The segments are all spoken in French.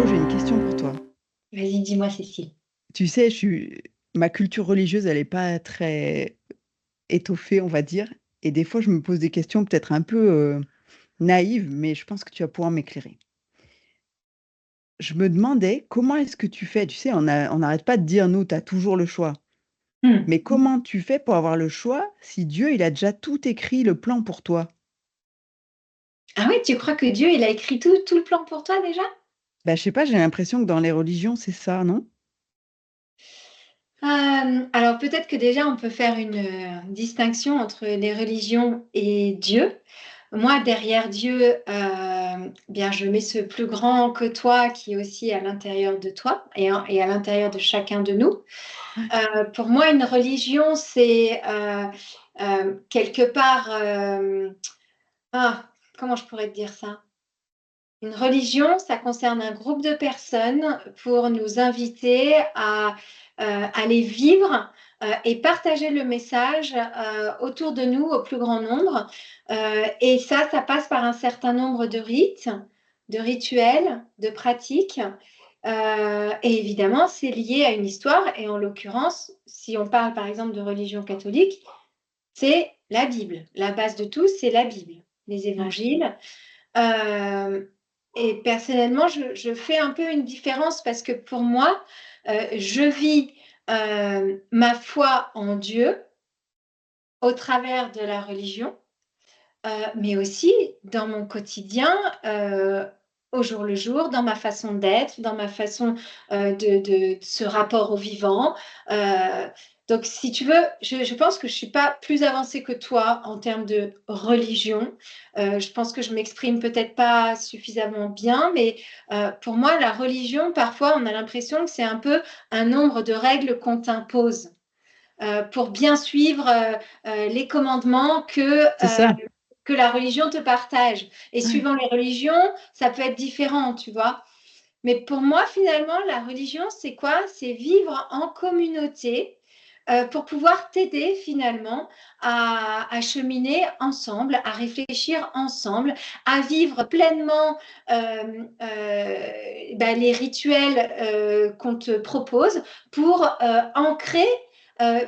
Margot, j'ai une question pour toi. Vas-y, dis-moi, Cécile. Tu sais, ma culture religieuse, elle n'est pas très étoffée, on va dire. Et des fois, je me pose des questions peut-être un peu naïves, mais je pense que tu vas pouvoir m'éclairer. Je me demandais comment est-ce que tu fais? Tu sais, on n'arrête pas de dire, nous, tu as toujours le choix. Hmm. Mais comment tu fais pour avoir le choix si Dieu, il a déjà tout écrit, le plan pour toi? Ah oui, tu crois que Dieu, il a écrit tout le plan pour toi déjà? Je sais pas, j'ai l'impression que dans les religions, c'est ça, non? Alors peut-être que déjà on peut faire une distinction entre les religions et Dieu. Moi, derrière Dieu, bien, je mets ce plus grand que toi qui est aussi à l'intérieur de toi et à l'intérieur de chacun de nous. Pour moi, une religion, c'est quelque part, ah, comment je pourrais te dire ça? Une religion, ça concerne un groupe de personnes pour nous inviter à aller vivre et partager le message autour de nous au plus grand nombre. Et ça passe par un certain nombre de rites, de rituels, de pratiques. Et évidemment, c'est lié à une histoire. Et en l'occurrence, si on parle par exemple de religion catholique, c'est la Bible. La base de tout, c'est la Bible, les Ouais. évangiles. Euh, et personnellement, je fais un peu une différence parce que pour moi, je vis ma foi en Dieu au travers de la religion, mais aussi dans mon quotidien, au jour le jour, dans ma façon d'être, dans ma façon de ce rapport au vivant. Euh, donc, si tu veux, je pense que je ne suis pas plus avancée que toi en termes de religion. Je pense que je m'exprime peut-être pas suffisamment bien, mais pour moi, la religion, parfois, on a l'impression que c'est un peu un nombre de règles qu'on t'impose pour bien suivre les commandements C'est ça. que la religion te partage. Et Ouais. suivant les religions, ça peut être différent, tu vois. Mais pour moi, finalement, la religion, c'est quoi? C'est vivre en communauté pour pouvoir t'aider finalement à cheminer ensemble, à réfléchir ensemble, à vivre pleinement les rituels qu'on te propose pour ancrer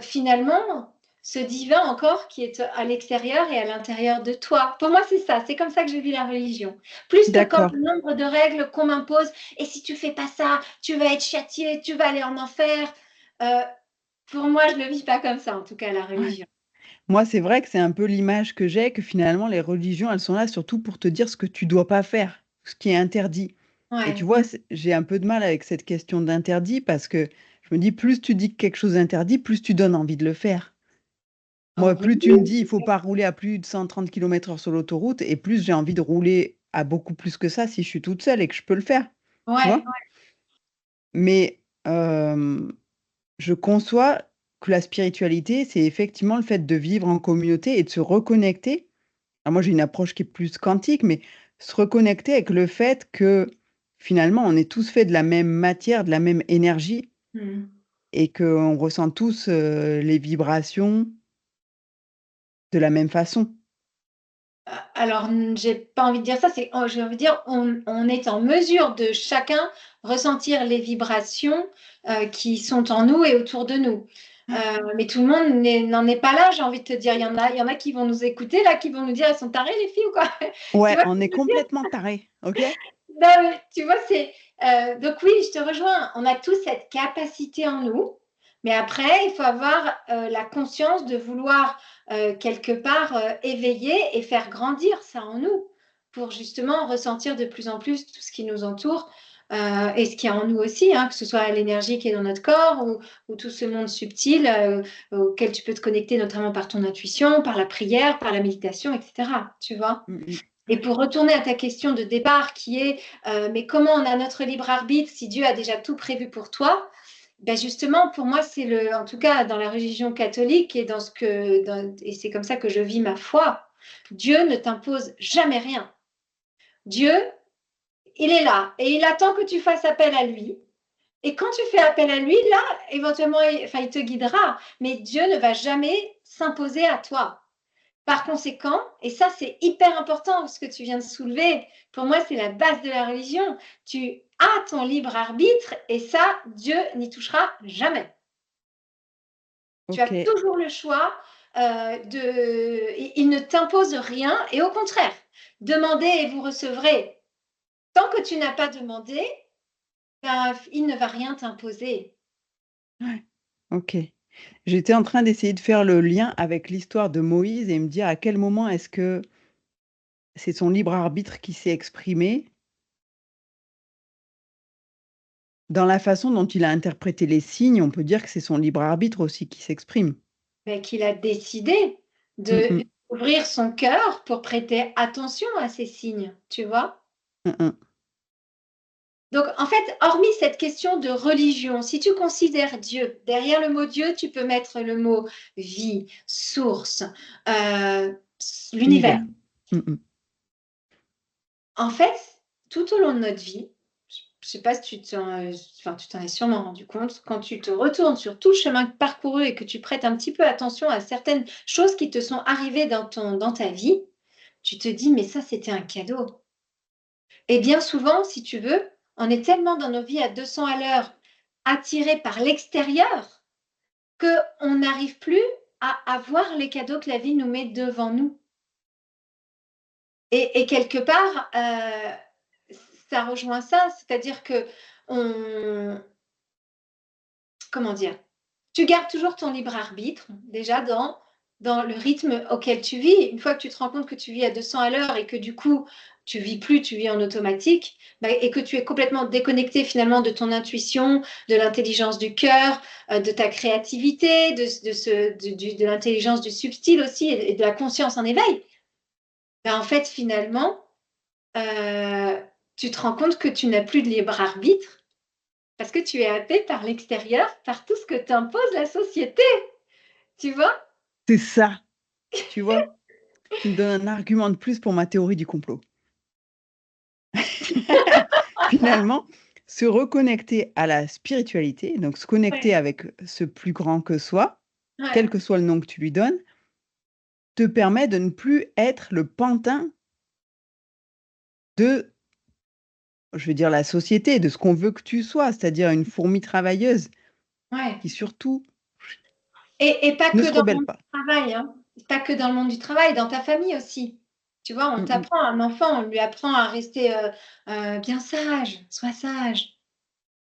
finalement ce divin encore qui est à l'extérieur et à l'intérieur de toi. Pour moi, c'est ça, c'est comme ça que je vis la religion. Plus que comme D'accord. le nombre de règles qu'on m'impose, et si tu fais pas ça, tu vas être châtié, tu vas aller en enfer. Euh, pour moi, je ne le vis pas comme ça, en tout cas, la Ouais. religion. Moi, c'est vrai que c'est un peu l'image que j'ai, que finalement, les religions, elles sont là surtout pour te dire ce que tu dois pas faire, ce qui est interdit. Et tu Ouais. vois, j'ai un peu de mal avec cette question d'interdit parce que je me dis, plus tu dis que quelque chose est interdit, plus tu donnes envie de le faire. Oh Moi, oui. plus tu me dis, il faut pas rouler à plus de 130 km/h sur l'autoroute, et plus j'ai envie de rouler à beaucoup plus que ça si je suis toute seule et que je peux le faire. Tu Ouais. vois? Mais je conçois que la spiritualité, c'est effectivement le fait de vivre en communauté et de se reconnecter. Alors moi, j'ai une approche qui est plus quantique, mais se reconnecter avec le fait que finalement, on est tous faits de la même matière, de la même énergie, Hmm. et qu'on ressent tous les vibrations de la même façon. Alors, j'ai pas envie de dire ça, c'est, j'ai envie de dire, on est en mesure de chacun ressentir les vibrations qui sont en nous et autour de nous. Mais tout le monde n'en est pas là, j'ai envie de te dire. Il y en a qui vont nous écouter, là, qui vont nous dire, elles sont tarées, les filles, ou quoi? Tu Ouais, vois ce on que est je veux dire? complètement tarés, ok? Non, mais tu vois, c'est. Donc, oui, je te rejoins. On a tous cette capacité en nous. Mais après, il faut avoir la conscience de vouloir quelque part éveiller et faire grandir ça en nous pour justement ressentir de plus en plus tout ce qui nous entoure et ce qui est en nous aussi, hein, que ce soit l'énergie qui est dans notre corps ou tout ce monde subtil auquel tu peux te connecter notamment par ton intuition, par la prière, par la méditation, etc. Tu vois? Mm, mm. Et Ouais. pour retourner à ta question de départ qui est mais comment on a notre libre arbitre si Dieu a déjà tout prévu pour toi? Ben justement, pour moi, c'est en tout cas dans la religion catholique et et c'est comme ça que je vis ma foi. Dieu ne t'impose jamais rien. Dieu, il est là et il attend que tu fasses appel à lui. Et quand tu fais appel à lui, là, éventuellement, il te guidera. Mais Dieu ne va jamais s'imposer à toi. Par conséquent, et ça c'est hyper important ce que tu viens de soulever, pour moi c'est la base de la religion, à ton libre arbitre et ça, Dieu n'y touchera jamais. Tu as OK. toujours le choix. Il ne t'impose rien et au contraire, demandez et vous recevrez. Tant que tu n'as pas demandé, ben, il ne va rien t'imposer. Ouais. OK. J'étais en train d'essayer de faire le lien avec l'histoire de Moïse et me dire à quel moment est-ce que c'est son libre arbitre qui s'est exprimé dans la façon dont il a interprété les signes, on peut dire que c'est son libre arbitre aussi qui s'exprime. Mais qu'il a décidé Mmh mh. d'ouvrir son cœur pour prêter attention à ces signes, tu vois? Mmh mh. Donc, en fait, hormis cette question de religion, si tu considères Dieu, derrière le mot Dieu, tu peux mettre le mot vie, source, l'univers. Univers. Mmh mh. En fait, tout au long de notre vie, je sais pas si enfin, tu t'en es sûrement rendu compte, quand tu te retournes sur tout le chemin parcouru et que tu prêtes un petit peu attention à certaines choses qui te sont arrivées dans ta vie, tu te dis: «Mais ça, c'était un cadeau». Et bien souvent, si tu veux, on est tellement dans nos vies à 200 à l'heure, attirés par l'extérieur, qu'on n'arrive plus à voir les cadeaux que la vie nous met devant nous. Et quelque part, ça rejoint ça, c'est-à-dire qu'on comment dire? Tu gardes toujours ton libre arbitre, déjà dans le rythme auquel tu vis. Une fois que tu te rends compte que tu vis à 200 à l'heure et que du coup, tu vis plus, tu vis en automatique, bah, et que tu es complètement déconnecté finalement de ton intuition, de l'intelligence du cœur, de ta créativité, de l'intelligence du subtil aussi et de la conscience en éveil. Bah, en fait, finalement, heu, tu te rends compte que tu n'as plus de libre arbitre parce que tu es happé par l'extérieur, par tout ce que t'impose la société, tu vois? C'est ça, tu vois? Tu me donnes un argument de plus pour ma théorie du complot. Finalement, se reconnecter à la spiritualité, donc se Ouais, connecter avec ce plus grand que soi, quel ouais, que soit le nom que tu lui donnes, te permet de ne plus être le pantin de, je veux dire, la société, de ce qu'on veut que tu sois, c'est-à-dire une fourmi travailleuse ouais. qui surtout Et pas ne que se dans le rebelle monde pas. du travail, hein. Pas que dans le monde du travail, dans ta famille aussi. Tu vois, on Mmh mh. t'apprend un enfant, on lui apprend à rester, bien sage, sois sage,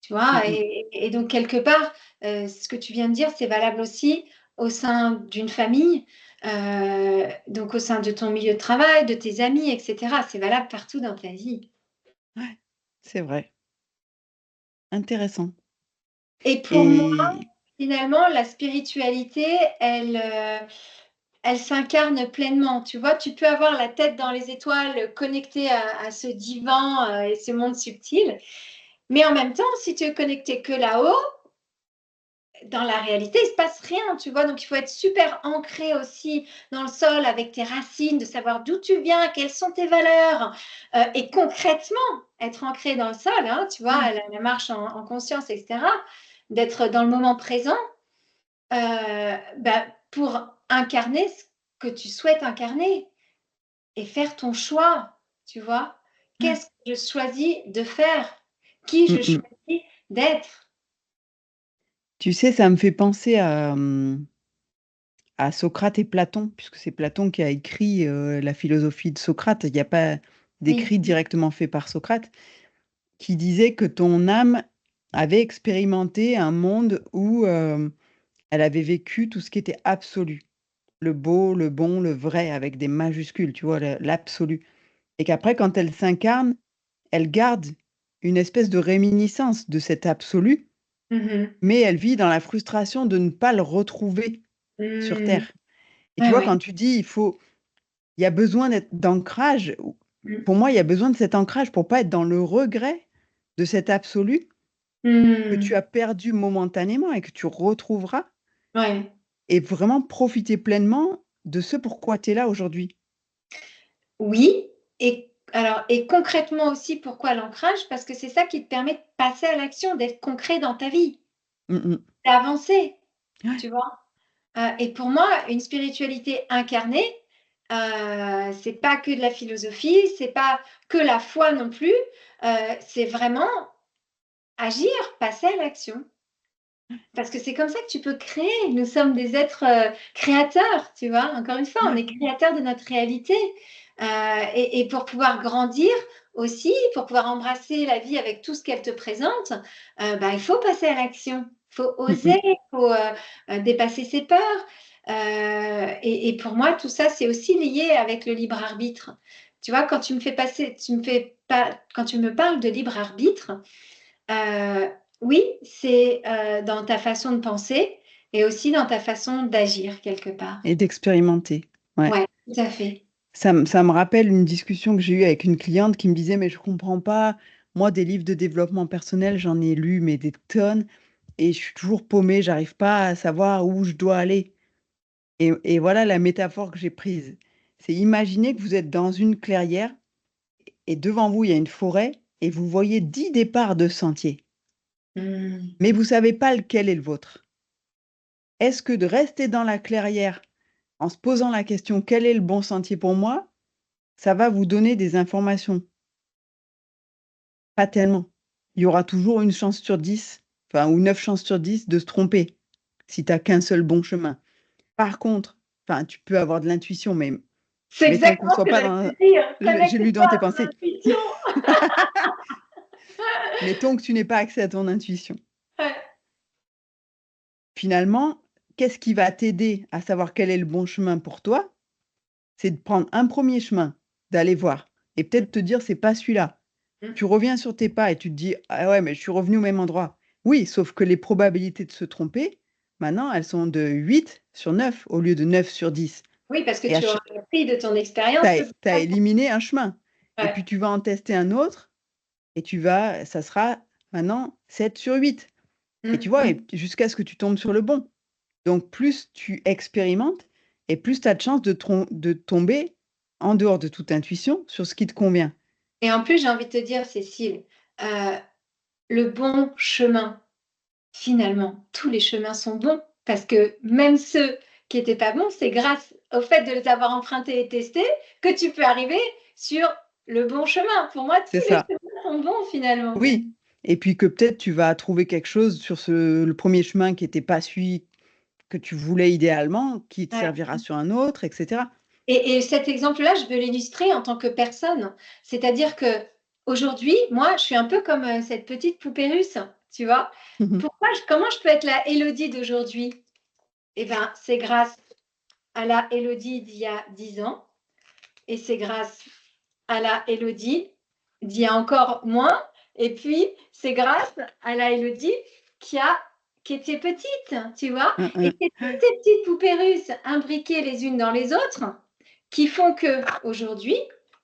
tu Mmh vois? mh. Et donc quelque part, ce que tu viens de dire, c'est valable aussi au sein d'une famille, donc au sein de ton milieu de travail, de tes amis et cetera. C'est valable partout dans ta vie. Ouais, c'est vrai, intéressant Et pour moi, et finalement, la spiritualité, elle s'incarne pleinement, tu vois? Tu peux avoir la tête dans les étoiles, connectée à ce divan, et ce monde subtil, mais en même temps, si tu es connecté que là-haut, dans la réalité, il se passe rien, tu vois? Donc il faut être super ancré aussi dans le sol avec tes racines, de savoir d'où tu viens, quelles sont tes valeurs, et concrètement être ancré dans le sol, hein, tu vois? ouais. La marche en conscience et cetera, d'être dans le moment présent, bah, pour incarner ce que tu souhaites incarner. Et faire ton choix, tu vois? Ouais. Qu'est-ce que je choisis de faire? Qui je Mmh mh. choisis d'être? Tu sais, ça me fait penser à Socrate et Platon, puisque c'est Platon qui a écrit, la philosophie de Socrate. Il y a pas Oui. d'écrit directement fait par Socrate, qui disait que ton âme avait expérimenté un monde où, elle avait vécu tout ce qui était absolu. Le beau, le bon, le vrai avec des majuscules, tu vois? L'absolu et qu'après quand elle s'incarne, elle garde une espèce de réminiscence de cet absolu, Mmh mh. mais elle vit dans la frustration de ne pas le retrouver sur Mmh. terre et tu Ouais, vois, ouais. quand tu dis: il y a besoin d'ancrage, ou Mmh. pour moi, il y a besoin de cet ancrage pour pas être dans le regret de cet absolu que Mmh. tu as perdu momentanément et que tu retrouveras Ouais. et vraiment profiter pleinement de ce pourquoi tu es là aujourd'hui. Oui et concrètement aussi, pourquoi l'ancrage? Parce que c'est ça qui te permet de passer à l'action, d'être concret dans ta vie, Mmh mh. d'avancer, Ouais. tu vois? Et pour moi, une spiritualité incarnée, c'est pas que de la philosophie, c'est pas que la foi non plus, c'est vraiment agir, passer à l'action. Parce que c'est comme ça que tu peux créer. Nous sommes des êtres créateurs, tu vois. Encore une fois, on est créateurs de notre réalité. Et pour pouvoir grandir aussi, pour pouvoir embrasser la vie avec tout ce qu'elle te présente, il faut passer à l'action. Il faut oser, il faut dépasser ses peurs. Et pour moi, tout ça, c'est aussi lié avec le libre arbitre. Tu vois, quand tu me fais passer, quand tu me parles de libre arbitre, oui, c'est dans ta façon de penser et aussi dans ta façon d'agir quelque part. Et d'expérimenter. Ouais. Ouais, tout à fait. Ça me rappelle une discussion que j'ai eue avec une cliente qui me disait, mais je comprends pas, moi, des livres de développement personnel, j'en ai lu, mais des tonnes, et je suis toujours paumée, j'arrive pas à savoir où je dois aller. Et voilà la métaphore que j'ai prise. C'est imaginer que vous êtes dans une clairière et devant vous, il y a une forêt et vous voyez 10 départs de sentiers, Mmh. mais vous savez pas lequel est le vôtre. Est-ce que de rester dans la clairière en se posant la question: «Quel est le bon sentier pour moi?» ça va vous donner des informations? Pas tellement. Il y aura toujours une chance sur 10, enfin ou 9 chances sur 10 de se tromper, si tu as qu'un seul bon chemin. Par contre, enfin, tu peux avoir de l'intuition, mais C'est mettons qu'on exactement ce soit que pas j'allais dans te dire. j'ai lu Connecte-toi dans tes à ton pensées. intuition. Mettons que tu n'aies pas accès à ton intuition. Ouais. Finalement, qu'est-ce qui va t'aider à savoir quel est le bon chemin pour toi? C'est de prendre un premier chemin, d'aller voir et peut-être te dire: «C'est pas celui-là». Mmh. Tu reviens sur tes pas et tu te dis: «Ah ouais, mais je suis revenu au même endroit». Oui, sauf que les probabilités de se tromper, maintenant, elles sont de 8 sur 9 au lieu de 9 sur 10 Oui, parce que et à tu auras cha appris de ton expérience tu de toute as façon. éliminé un chemin et Ouais. puis tu vas en tester un autre et ça sera maintenant 7 sur 8 et tu Mmh vois? mh. Et jusqu'à ce que tu tombes sur le bon. Donc plus tu expérimentes et plus tu as de chances de tomber en dehors de toute intuition sur ce qui te convient. Et en plus, j'ai envie de te dire, Cécile, heu, le bon chemin, finalement, tous les chemins sont bons parce que même ceux qui étaient pas bons, c'est grâce au fait de les avoir empruntés et testés que tu peux arriver sur le bon chemin. Pour moi, C'est tous les ça. chemins sont bons finalement. Oui et puis que peut-être tu vas trouver quelque chose sur le premier chemin qui était pas celui que tu voulais idéalement, qui te Ouais. servira sur un autre et cetera. Et cet exemple-là, je veux l'illustrer en tant que personne. C'est-à-dire qu'aujourd'hui, moi, je suis un peu comme, cette petite poupée russe, tu vois? Mmh mh. Comment je peux être la Élodie d'aujourd'hui? Eh ben, c'est grâce à la Élodie d'il y a 10 ans et c'est grâce à la Élodie d'il y a encore moins et puis c'est grâce à la Élodie qui a qui était petite, tu vois? Hein, Et hein. c'est toutes ces petites poupées russes imbriquées les unes dans les autres qui font qu'aujourd'hui,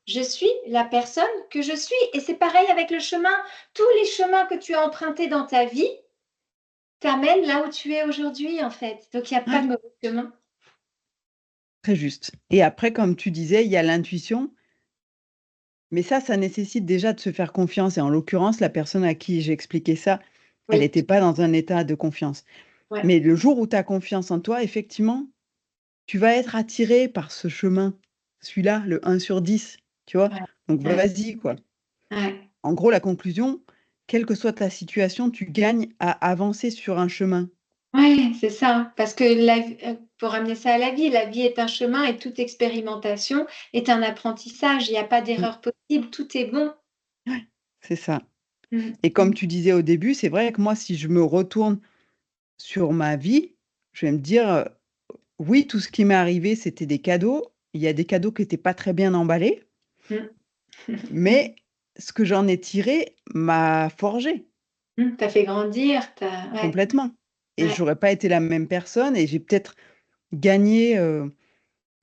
je suis la personne que je suis et c'est pareil avec le chemin. Tous les chemins que tu as empruntés dans ta vie t'amènent là où tu es aujourd'hui, en fait. Donc il y a pas de Ouais, mauvais chemin. très juste et après comme tu disais, il y a l'intuition, mais ça nécessite déjà de se faire confiance et en l'occurrence, la personne à qui j'ai expliqué ça, elle Oui, était pas dans un état de confiance. ouais, Mais le jour où tu as confiance en toi, effectivement, tu vas être attiré par ce chemin, celui-là, le 1 sur 10, tu vois? ouais, Donc ouais, vas-y, quoi. ouais. En gros, la conclusion, quelle que soit ta situation, tu gagnes à avancer sur un chemin. Ouais, c'est ça. Parce que pour ramener ça à la vie est un chemin et toute expérimentation est un apprentissage. Il y a pas Mmh, d'erreur possible, tout est bon. c'est ça Mmh et comme mh. tu disais au début, c'est vrai que moi, si je me retourne sur ma vie, je vais me dire, «Oui, tout ce qui m'est arrivé, c'était des cadeaux». Il y a des cadeaux qui étaient pas très bien emballés, Mmh. mais ce que j'en ai tiré m'a forgé Mmh, tu fait grandir, ouais, complètement et ouais. j'aurais pas été la même personne et j'ai peut-être gagné,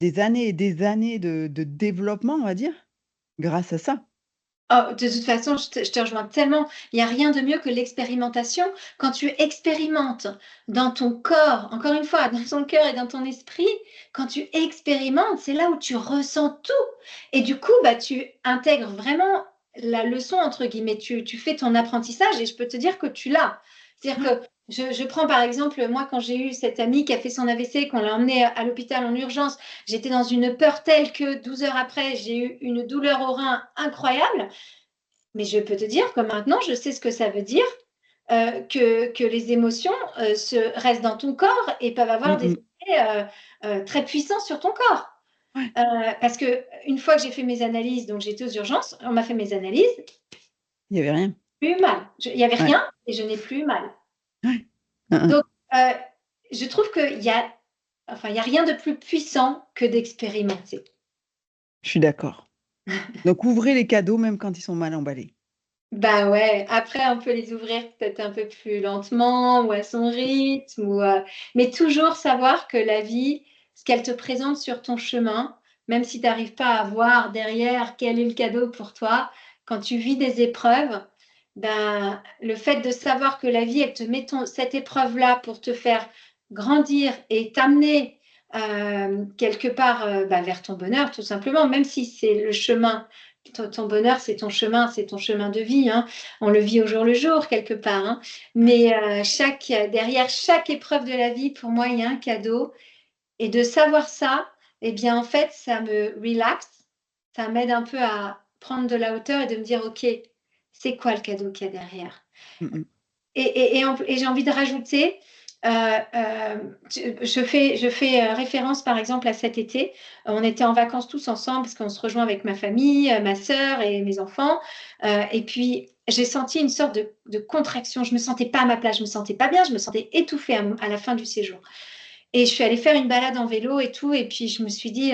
des années et des années de développement, on va dire, grâce à ça. Oh, de toute façon, je te rejoins tellement. Il y a rien de mieux que l'expérimentation. Quand tu expérimentes dans ton corps, encore une fois, dans ton cœur et dans ton esprit, quand tu expérimentes, c'est là où tu ressens tout et du coup, tu intègres vraiment la «leçon» entre guillemets. Tu fais ton apprentissage et je peux te dire que tu l'as. C'est-à-dire Ouais, que je prends par exemple, moi, quand j'ai eu cette amie qui a fait son AVC, qu'on l'a emmenée à l'hôpital en urgence, j'étais dans une peur telle que 12 heures après, j'ai eu une douleur au rein incroyable. Mais je peux te dire que maintenant, je sais ce que ça veut dire que les émotions restent dans ton corps et peuvent avoir des Mm, effets très puissants sur ton corps. ouais. Parce que une fois que j'ai fait mes analyses, donc j'étais aux urgences, on m'a fait mes analyses, Il y avait rien. plus eu mal. Il n'y avait Ouais. rien et je n'ai plus eu mal. Ouais. Donc, je trouve enfin, il y a rien de plus puissant que d'expérimenter. Je suis d'accord. Donc ouvrez les cadeaux même quand ils sont mal emballés. Bah ouais, après on peut les ouvrir peut-être un peu plus lentement ou à son rythme, mais toujours savoir que la vie, ce qu'elle te présente sur ton chemin, même si tu n'arrives pas à voir derrière quel est le cadeau pour toi, quand tu vis des épreuves, ben, le fait de savoir que la vie, elle te met cette épreuve-là pour te faire grandir et t'amener quelque part vers ton bonheur, tout simplement, même si c'est le chemin. Ton bonheur, c'est ton chemin de vie. Hein. On le vit au jour le jour, quelque part. Hein. Mais derrière chaque épreuve de la vie, pour moi, il y a un cadeau. Et de savoir ça, eh bien, en fait, ça me relaxe. Ça m'aide un peu à prendre de la hauteur et de me dire, OK, c'est quoi le cadeau qu'il y a derrière? Mm, mm. Et j'ai envie de rajouter, je fais référence par exemple à cet été. On était en vacances tous ensemble parce qu'on se rejoint avec ma famille, ma sœur et mes enfants. Et puis j'ai senti une sorte de contraction. Je me sentais pas à ma place, je me sentais pas bien, je me sentais étouffée à la fin du séjour. Et je suis allée faire une balade en vélo et tout. Et puis je me suis dit,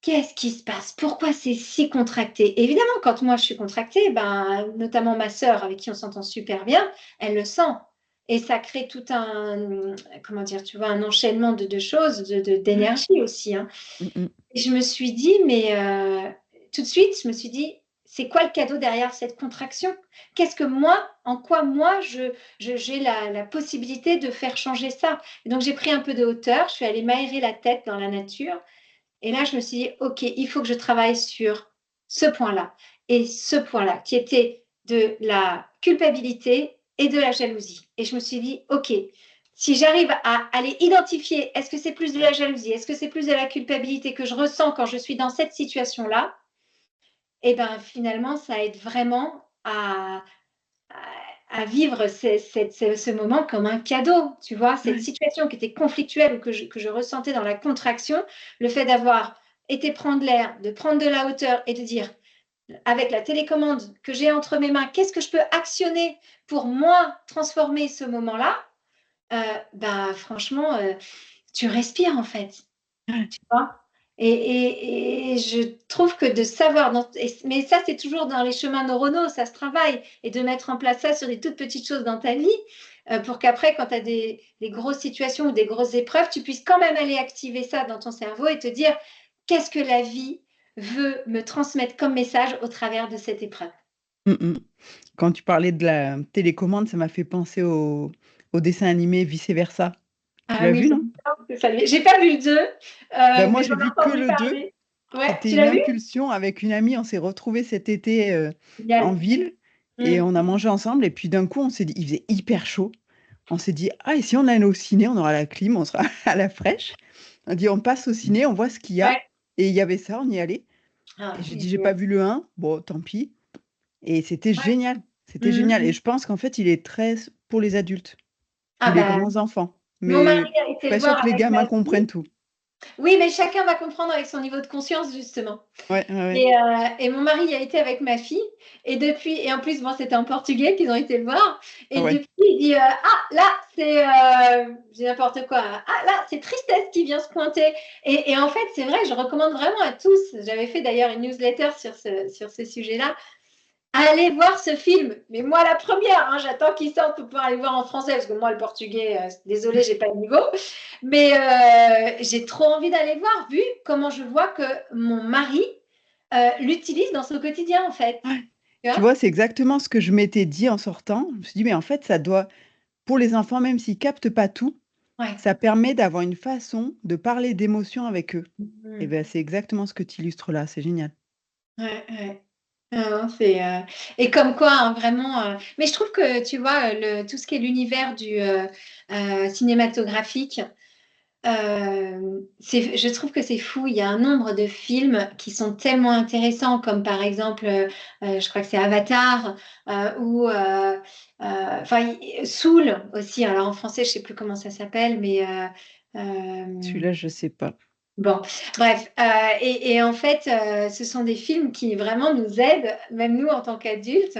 qu'est-ce qui se passe? Pourquoi c'est si contracté? Évidemment, quand moi je suis contractée, ben, notamment ma sœur, avec qui on s'entend super bien, elle le sent. Et ça crée tout un, comment dire, tu vois, un enchaînement de choses, d'énergie aussi. Hein. Mm, mm. Et je me suis dit, mais tout de suite, je me suis dit, c'est quoi le cadeau derrière cette contraction? Qu'est-ce que moi, en quoi moi, j'ai la possibilité de faire changer ça? Et donc j'ai pris un peu de hauteur, je suis allée m'aérer la tête dans la nature. Et là, je me suis dit, OK, il faut que je travaille sur ce point-là et ce point-là, qui était de la culpabilité et de la jalousie. Et je me suis dit, OK, si j'arrive à aller identifier, est-ce que c'est plus de la jalousie, est-ce que c'est plus de la culpabilité que je ressens quand je suis dans cette situation-là, et bien finalement, ça aide vraiment à vivre ce moment comme un cadeau, tu vois, cette Ouais. situation qui était conflictuelle ou que je ressentais dans la contraction, le fait d'avoir été prendre l'air, de prendre de la hauteur et de dire, avec la télécommande que j'ai entre mes mains, qu'est-ce que je peux actionner pour moi transformer ce moment-là, bah franchement, tu respires en fait, Ouais. tu vois. Et je trouve que de savoir, mais ça c'est toujours dans les chemins neuronaux, ça se travaille, et de mettre en place ça sur des toutes petites choses dans ta vie, pour qu'après, quand tu as des grosses situations ou des grosses épreuves, tu puisses quand même aller activer ça dans ton cerveau et te dire, qu'est-ce que la vie veut me transmettre comme message au travers de cette épreuve. Mm, mm. Quand tu parlais de la télécommande, ça m'a fait penser au dessin animé Vice Versa. Tu Ah l'as oui, vu, non? j'ai pas vu le 2, Ben moi, mais j'ai j'en ai vu que entendu le 2. parler. Ouais, C'était tu une l'as vu? impulsion avec une amie. On s'est retrouvés cet été en Génial. ville et Mm. on a mangé ensemble. Et puis d'un coup, on s'est dit, il faisait hyper chaud. On s'est dit, ah, et si on allait au ciné, on aura la clim, on sera à la fraîche. On dit, on passe au ciné, on voit ce qu'il y a. Ouais. Et il y avait ça, on y allait. Ah, Et j'ai dit, j'ai pas génial. vu le un. Bon, tant pis. Et c'était Ouais. génial. C'était génial. Et Mhm. je pense qu'en fait, il est très pour les adultes ou Ah les bah, grands enfants. mon mari Mais a été le pas sûr voir que les avec ma gamins fille. comprennent tout. Oui, mais chacun va comprendre avec son niveau de conscience, justement. Ouais, ouais, ouais. Et mon mari y a été avec ma fille. Et en plus, bon, c'était en portugais qu'ils ont été le voir. Ah Et ouais. depuis, il dit, ah, là, c'est, j'ai n'importe quoi. Ah, là, c'est tristesse qui vient se pointer. Et en fait, c'est vrai, je recommande vraiment à tous. J'avais fait d'ailleurs une newsletter sur ce sujet-là. Allez voir ce film. Mais moi, la première, hein, j'attends qu'il sorte pour pouvoir aller voir en français, parce que moi, le portugais, désolé, j'ai pas le niveau. Mais j'ai trop envie d'aller voir, vu comment je vois que mon mari l'utilise dans son quotidien, en fait. Ouais. Tu Tu vois. vois, c'est exactement ce que je m'étais dit en sortant. Je me suis dit, mais en fait, ça doit, pour les enfants, même s'ils captent pas tout, Ouais. ça permet d'avoir une façon de parler d'émotions avec eux. Et Mhm. ben, c'est exactement ce que tu illustres là. C'est génial. Ouais, ouais. Non, non, et comme quoi, hein, vraiment. Mais je trouve que, tu vois, tout ce qui est l'univers du cinématographique, je trouve que c'est fou. Il y a un nombre de films qui sont tellement intéressants, comme par exemple, je crois que c'est Avatar, ou enfin, Soul aussi. Alors en français, je sais plus comment ça s'appelle, mais Celui-là, je sais pas. bon, bref. Et en fait, ce sont des films qui vraiment nous aident, même nous en tant qu'adultes,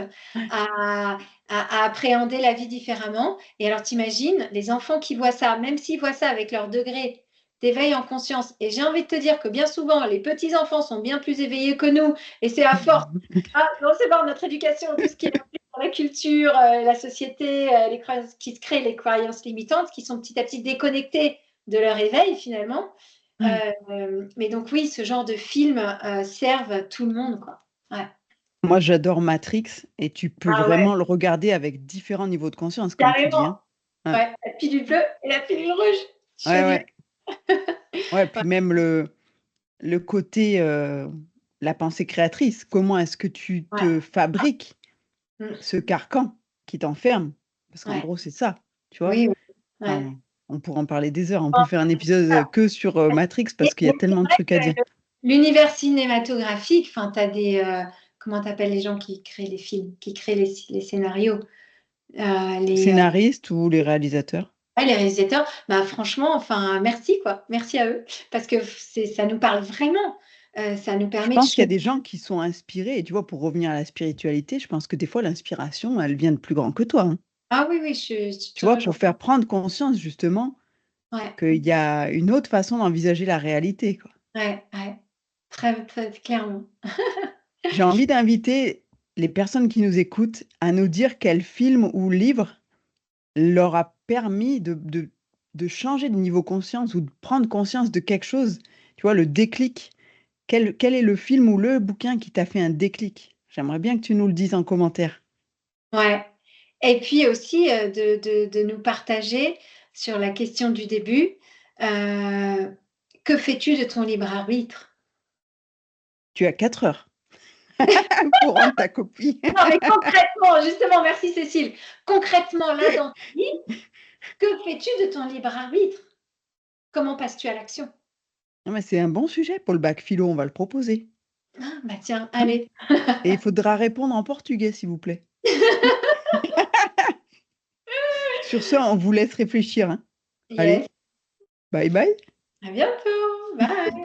à, à appréhender la vie différemment. Et alors, t'imagines, les enfants qui voient ça, même s'ils voient ça avec leur degré d'éveil en conscience, et j'ai envie de te dire que bien souvent, les petits-enfants sont bien plus éveillés que nous, et c'est à force de recevoir notre éducation, tout ce qui est dans la culture, la société, les croyances qui se créent, les croyances limitantes, qui sont petit à petit déconnectées de leur éveil finalement. Mais donc oui, ce genre de films servent tout le monde, quoi. Ouais. Moi, j'adore Matrix et tu peux Ah ouais, vraiment le regarder avec différents niveaux de conscience, comme tu dis, carrément. hein. Ouais, Ouais, la pilule bleue et la pilule rouge. ouais, Choisis. ouais. Ouais, Ouais. puis même le côté, la pensée créatrice. Comment est-ce que tu Ouais. te fabriques Mm. ce carcan qui t'enferme? Parce qu'en Ouais. gros, c'est ça, tu vois? Oui, oui. Ouais. Enfin, on pourrait en parler des heures. On peut faire un épisode, que sur, Matrix Et- parce qu'il y a mais c'est tellement de vrai trucs à dire. que l'univers cinématographique, enfin, tu as des. Comment t'appelles les gens qui créent les films, qui créent les scénarios, les, Scénaristes ou les réalisateurs? ouais, les réalisateurs, bah, franchement, enfin, merci, quoi. Merci à eux. Parce que ça nous parle vraiment. Ça nous Je permet de pense qu'il y a changer. des gens qui sont inspirés et tu vois, pour revenir à la spiritualité, je pense que des fois l'inspiration, elle vient de plus grand que toi, hein. Ah oui, oui, je Tu te vois, rejoins. pour faire prendre conscience justement Ouais, qu'il y a une autre façon d'envisager la réalité, quoi. ouais, ouais. Très, très clairement. J'ai envie d'inviter les personnes qui nous écoutent à nous dire quel film ou livre leur a permis de changer de niveau conscience ou de prendre conscience de quelque chose, tu vois, le déclic. Quel est le film ou le bouquin qui t'a fait un déclic? J'aimerais bien que tu nous le dises en commentaire. Ouais. Et puis aussi de nous partager sur la question du début, euh, que fais-tu de ton libre arbitre? Tu as 4 heures pour rendre ta copie. Non, mais concrètement, justement, merci Cécile. Concrètement, là, dans ta vie, que fais-tu de ton libre arbitre? Comment passes-tu à l'action? Non, mais c'est un bon sujet pour le bac philo, on va le proposer, Ah, bah tiens, hein, allez. et il faudra répondre en portugais, s'il vous plaît. Sur ce, on vous laisse réfléchir, hein. Yes. Allez, bye bye. À bientôt. Bye.